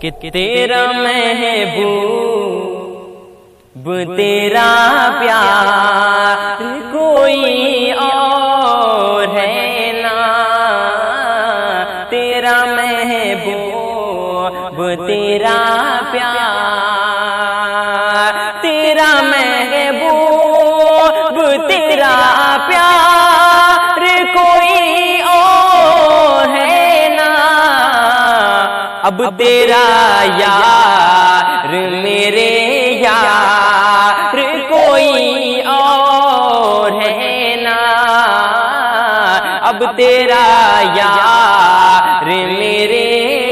کہ تیرا محبوب تیرا پیار کوئی اور ہے نا، تیرا محبوب تیرا پیار، تیرا محبوب تیرا پیار کوئی اور ہے نا، اب تیرا یار میرے یار کوئی اور ہے نا، اب تیرا یار میرے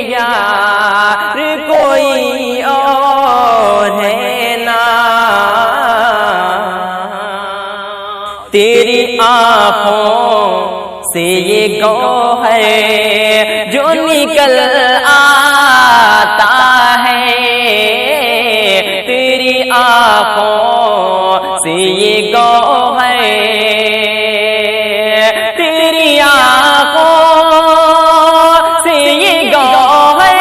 یار کوئی اور ہے نا، تیری آنکھوں سے یہ گوہر جو نکل آتا ہے، تیری آنکھوں سے یہ گوہر، تیری آنکھوں سے یہ گوہر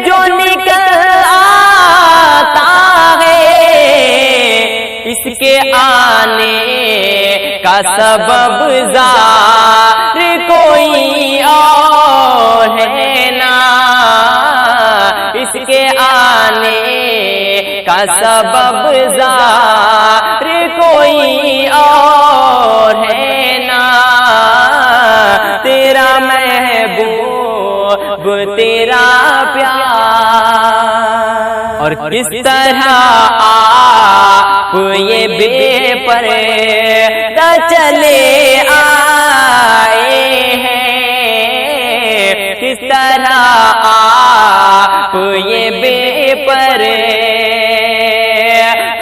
جو نکل آتا ہے، اس کے آنے کا سبب ظاہر کوئی اور ہے نا، اس کے آنے کا سبب ظاہر کوئی اور ہے نا، تیرا محبوب تیرا پیار، اور کس طرح آپ یہ بے پردہ چلے آئے ہیں، کس طرح آپ یہ بے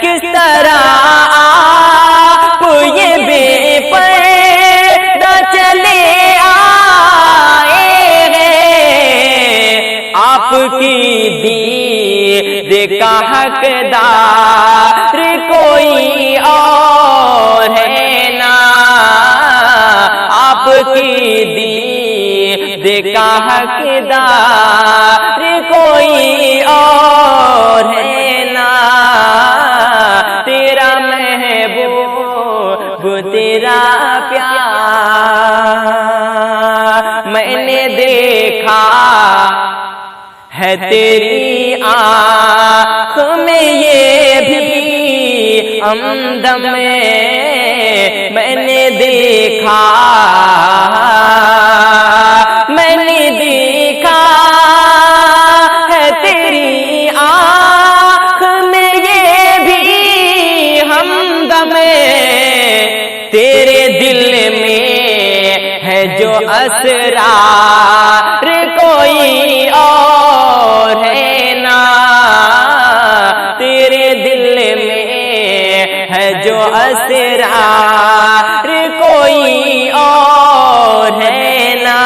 کس طرح آپ یہ بے پردہ چلے آئے ہیں، آپ کی دید کا حقدار کوئی اور ہے نا، آپ کی دید کا حقدار کوئی اور ہے نا، تیرا محبوب تیرا پیار، میں نے دیکھا ہے تیری آنکھ میں یہ بھی ہمدم، میں نے دیکھا ہے تیری آنکھ میں یہ بھی ہمدم، تیرے دل میں ہے جو اسرار کوئی اور ہے نا، تیرے دل میں ہے جو اسرار کوئی اور ہے نا،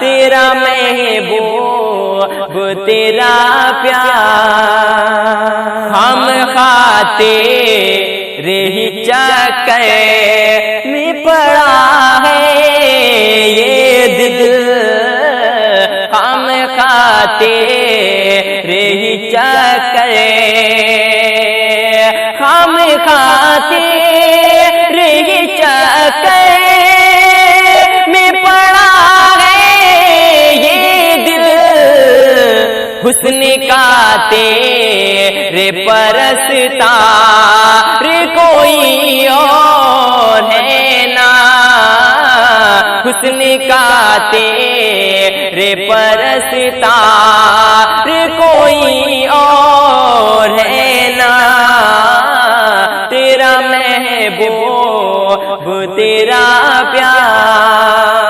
تیرا محبوب تیرا پیار، ہم تیرے ہی چکر میں پڑا ہے یہ دل، ہم تیرے ہی چکر، ہم تیرے ہی چکر میں پڑا ہے یہ دل، حسن کا تیرے پرستار کوئی اور ہے نا، حسن کا تیرے پرستار کوئی اور ہے نا، تیرا محبوب تیرا پیار،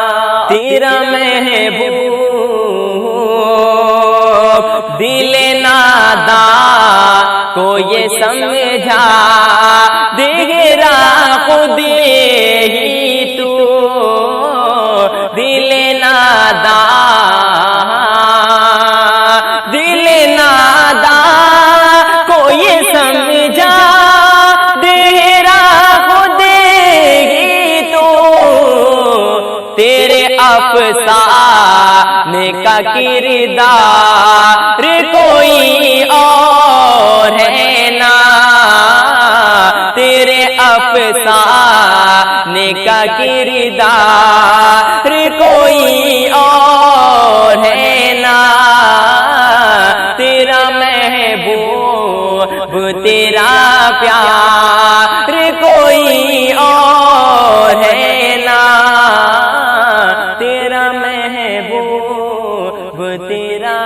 تیرا محبوب دل نادان کو یہ سمجھا دیگرا خود ہی تو، دل نادان کو یہ سمجھا دیگرا خود ہی تو، تیرے افسانے کا کردار کوئی اور ہے نا، تیرے افسانے کا کردار کوئی اور ہے نا، تیرا محبوب تیرا پیار کوئی اور ہے نا، تیرا محبوب تیرا